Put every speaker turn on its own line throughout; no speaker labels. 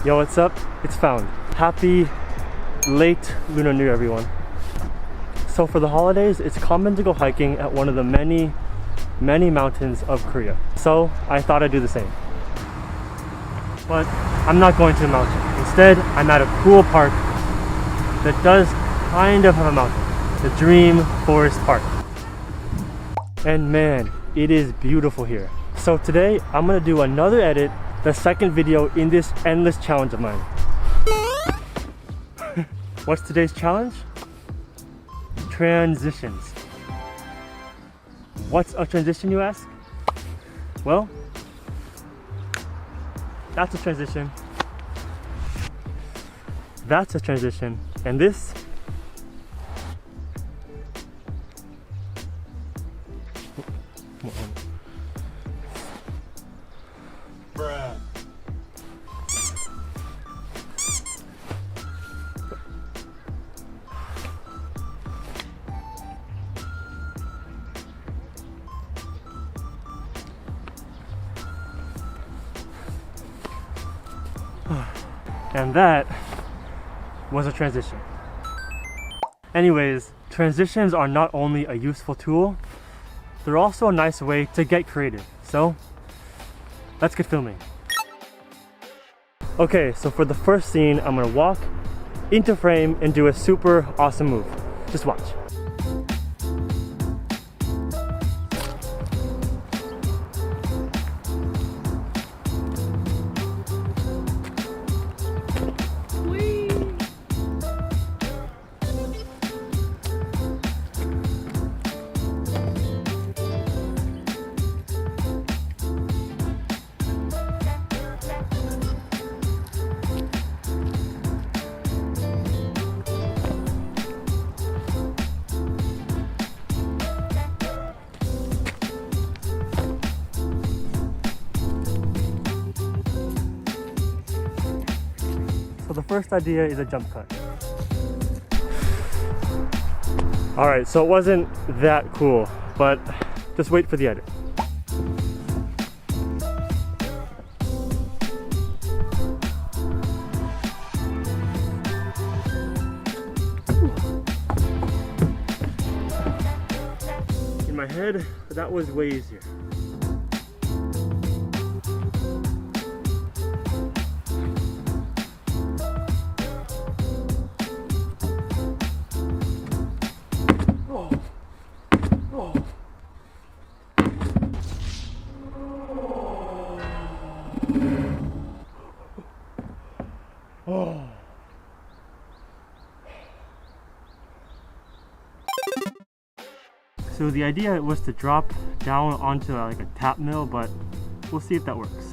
Yo, what's up? It's Found. Happy late Lunar New Year, everyone. So for the holidays, it's common to go hiking at one of the many mountains of Korea. So I thought I'd do the same. But I'm not going to the mountain. Instead, I'm at a cool park that does kind of have a mountain. The Dream Forest Park. And man, it is beautiful here. So today, I'm gonna do another edit, the second video in this endless challenge of mine. What's today's challenge? Transitions. What's a transition, you ask? Well, that's a transition. That's a transition. And this bruh. And that was a transition. Anyways, transitions are not only a useful tool, they're also a nice way to get creative. So, let's get filming. Okay, so for the first scene, I'm gonna walk into frame and do a super awesome move. Just watch. So the first idea is a jump cut. Alright, so it wasn't that cool, but just wait for the edit. In my head, that was way easier. Oh. So the idea was to drop down onto like a tap mill, but we'll see if that works.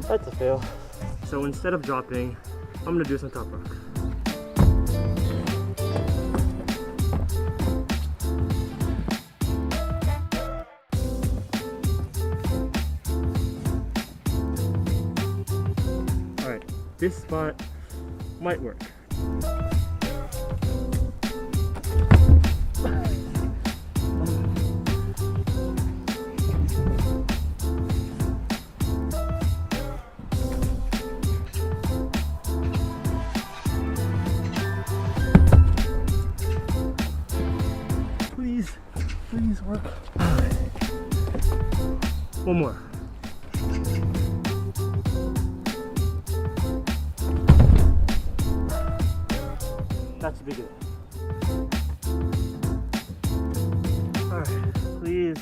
That's a fail. So instead of dropping, I'm gonna do some top rock. Alright, this spot might work. Please work. One more. That should be good. Alright, please.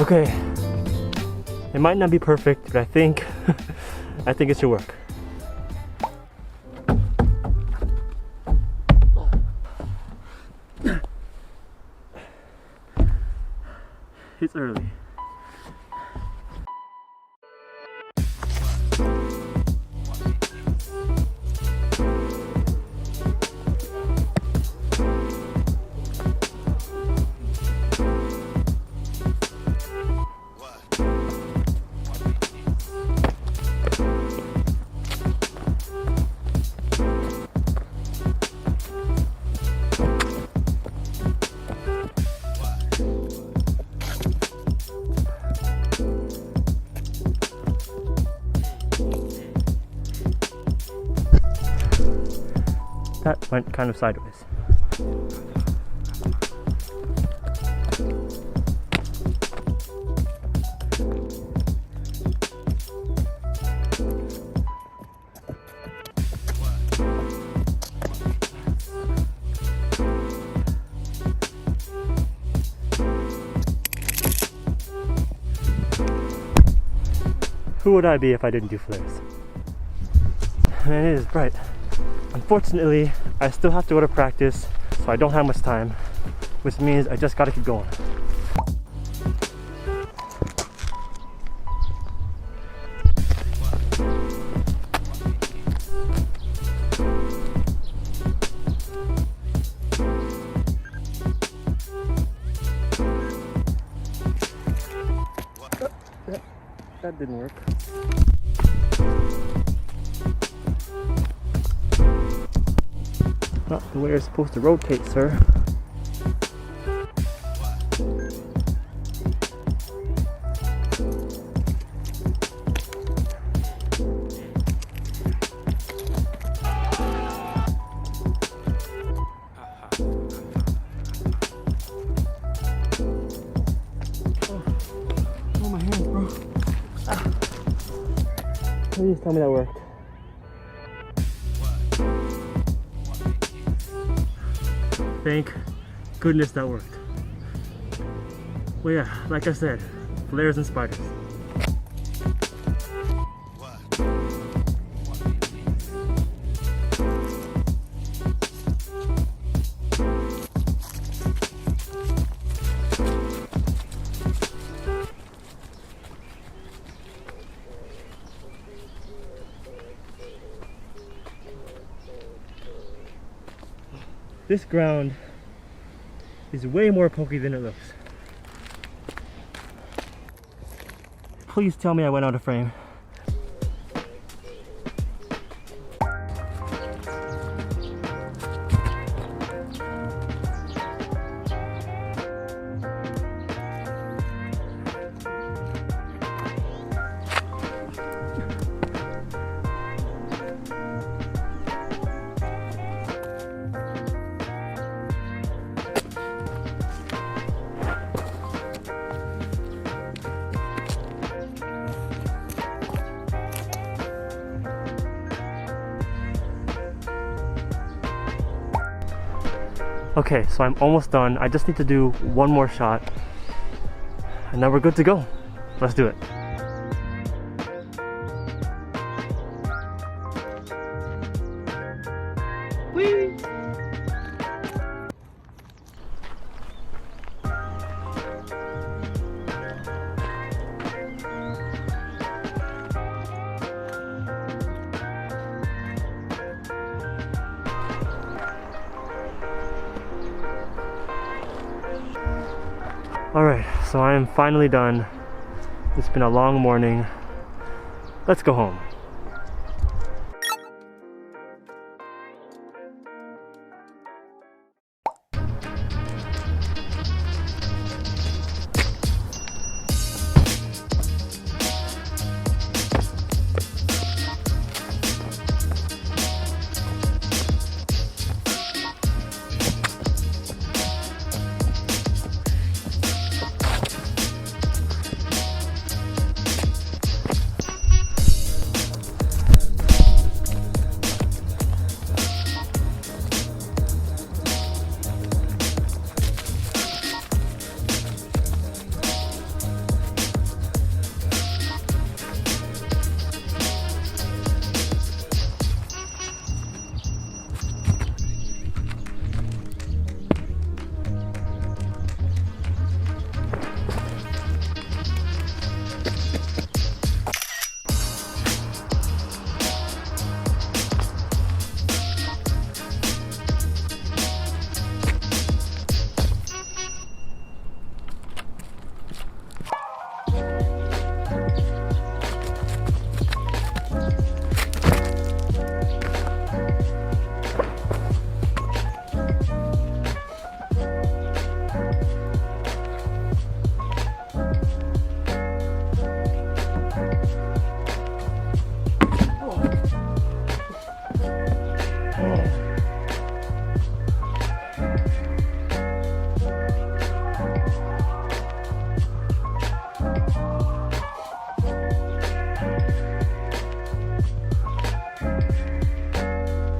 Okay. It might not be perfect, but I think it should work. It's early. That went kind of sideways. Who would I be if I didn't do flares? Man, it is bright. Unfortunately, I still have to go to practice, so I don't have much time, which means I just gotta keep going. That didn't work. Not the way you're supposed to rotate, sir. Oh, my hands, bro. Please tell me that worked. Thank goodness that worked. Well, yeah, like I said, flares and spiders. This ground is way more pokey than it looks. Please tell me I went out of frame. Okay, so I'm almost done. I just need to do one more shot and then we're good to go. Let's do it. Whee! Alright, so I am finally done. It's been a long morning. Let's go home.